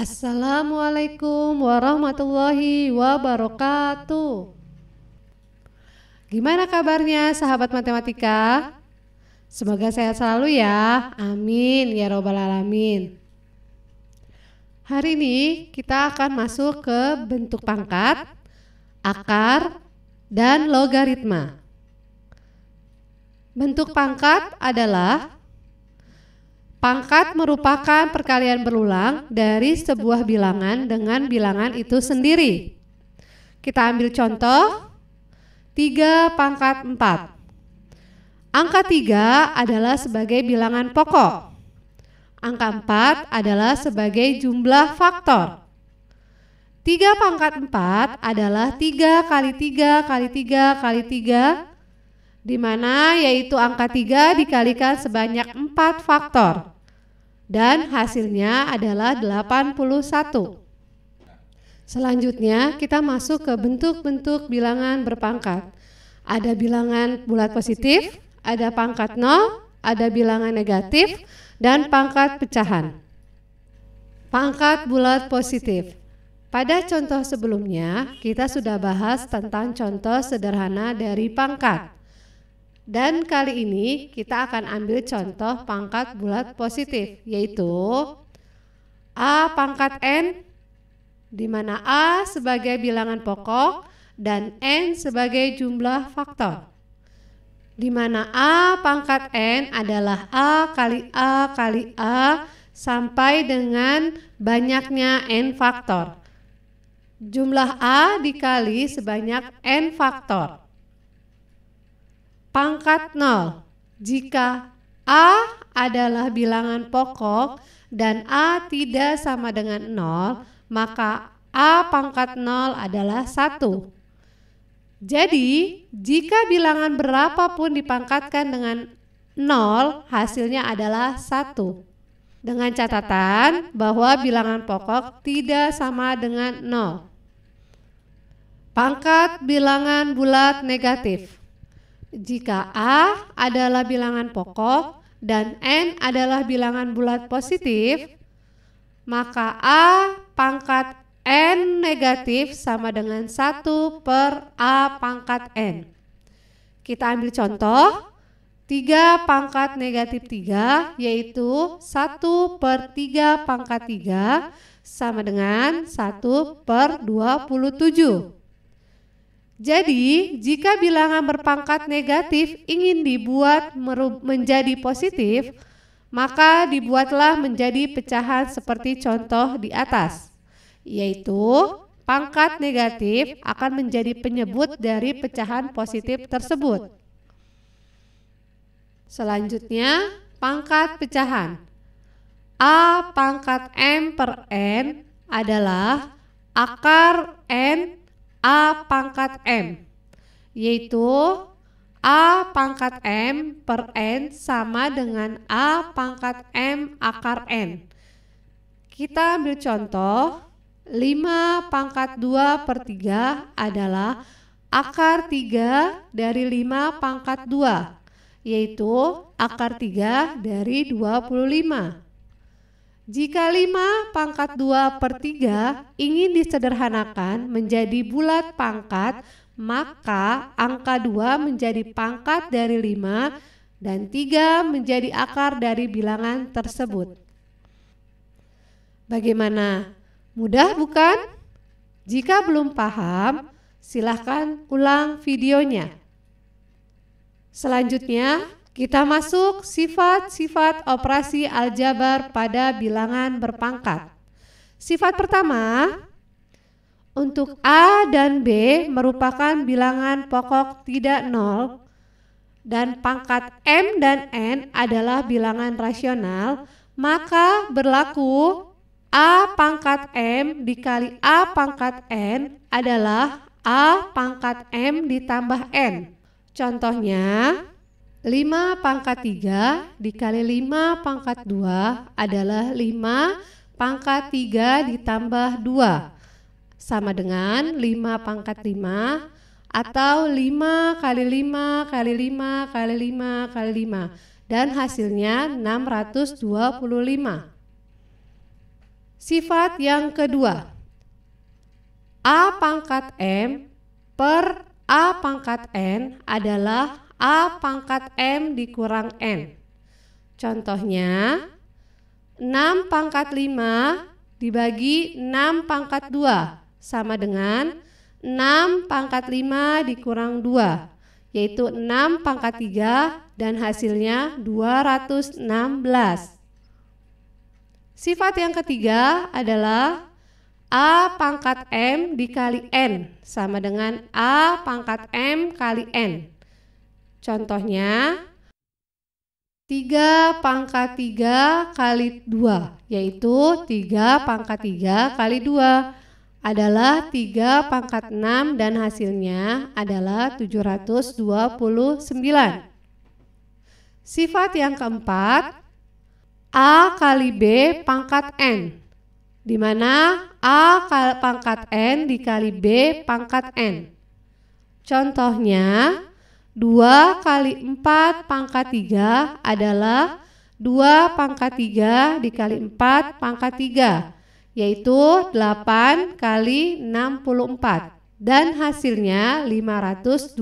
Assalamualaikum warahmatullahi wabarakatuh. Gimana kabarnya sahabat matematika? Semoga sehat selalu ya. Amin ya robbal alamin. Hari ini kita akan masuk ke bentuk pangkat, akar, dan logaritma. Bentuk pangkat adalah pangkat merupakan perkalian berulang dari sebuah bilangan dengan bilangan itu sendiri. Kita ambil contoh 3 pangkat 4. Angka 3 adalah sebagai bilangan pokok. Angka 4 adalah sebagai jumlah faktor. 3 pangkat 4 adalah 3 kali 3 kali 3 kali 3, di mana yaitu angka 3 dikalikan sebanyak 4 faktor. Dan hasilnya adalah 81. Selanjutnya kita masuk ke bentuk-bentuk bilangan berpangkat. Ada bilangan bulat positif, ada pangkat 0, ada bilangan negatif, dan pangkat pecahan. Pangkat bulat positif. Pada contoh sebelumnya, kita sudah bahas tentang contoh sederhana dari pangkat. Dan kali ini kita akan ambil contoh pangkat bulat positif, yaitu A pangkat N, di mana A sebagai bilangan pokok dan N sebagai jumlah faktor. Di mana A pangkat N adalah A kali A kali A sampai dengan banyaknya N faktor. Jumlah A dikali sebanyak N faktor. Pangkat 0, jika A adalah bilangan pokok dan A tidak sama dengan 0, maka A pangkat 0 adalah 1. Jadi, jika bilangan berapapun dipangkatkan dengan 0, hasilnya adalah 1. Dengan catatan bahwa bilangan pokok tidak sama dengan 0. Pangkat bilangan bulat negatif. Jika A adalah bilangan pokok dan N adalah bilangan bulat positif, maka A pangkat N negatif sama dengan 1 per A pangkat N. Kita ambil contoh 3 pangkat negatif 3, yaitu 1 per 3 pangkat 3 sama dengan 1 per 27. Jadi, jika bilangan berpangkat negatif ingin dibuat menjadi positif, maka dibuatlah menjadi pecahan seperti contoh di atas, yaitu pangkat negatif akan menjadi penyebut dari pecahan positif tersebut. Selanjutnya, pangkat pecahan. A pangkat M per N adalah akar N A pangkat M, yaitu A pangkat M per N sama dengan A pangkat M akar N. Kita ambil contoh 5 pangkat 2 per 3 adalah akar 3 dari 5 pangkat 2, yaitu akar 3 dari 25. Jika 5 pangkat 2 per 3 ingin disederhanakan menjadi bulat pangkat, maka angka 2 menjadi pangkat dari 5 dan 3 menjadi akar dari bilangan tersebut. Bagaimana? Mudah bukan? Jika belum paham, silahkan ulang videonya. Selanjutnya, kita masuk sifat-sifat operasi aljabar pada bilangan berpangkat. Sifat pertama, untuk A dan B merupakan bilangan pokok tidak 0 dan pangkat M dan N adalah bilangan rasional, maka berlaku A pangkat M dikali A pangkat N adalah A pangkat M ditambah N. Contohnya, 5 pangkat 3 dikali 5 pangkat 2 adalah 5 pangkat 3 ditambah 2 sama dengan 5 pangkat 5 atau 5 kali 5 kali 5 kali 5 kali 5 dan hasilnya 625. Sifat yang kedua, A pangkat M per A pangkat N adalah A pangkat M dikurang N. Contohnya, 6 pangkat 5 dibagi 6 pangkat 2 sama dengan 6 pangkat 5 dikurang 2, yaitu 6 pangkat 3 dan hasilnya 216. Sifat yang ketiga adalah A pangkat M dikali N sama dengan A pangkat M kali N. Contohnya, 3 pangkat 3 kali 2, yaitu 3 pangkat 3 kali 2 adalah 3 pangkat 6 dan hasilnya adalah 729. Sifat yang keempat, A kali B pangkat N, di mana A pangkat N dikali B pangkat N. Contohnya, 2 kali 4 pangkat 3 adalah 2 pangkat 3 dikali 4 pangkat 3, yaitu 8 kali 64 dan hasilnya 512.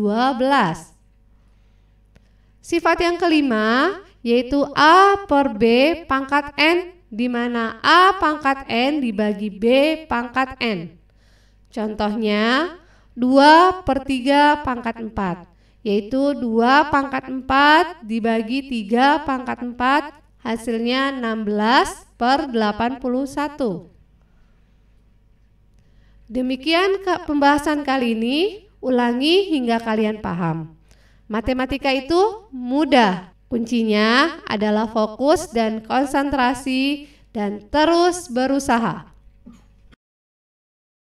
Sifat yang kelima yaitu A per B pangkat N, di mana A pangkat N dibagi B pangkat N. Contohnya 2 per 3 pangkat 4, yaitu 2 pangkat 4 dibagi 3 pangkat 4, hasilnya 16 per 81. Demikian pembahasan kali ini, ulangi hingga kalian paham. Matematika itu mudah. Kuncinya adalah fokus dan konsentrasi dan terus berusaha.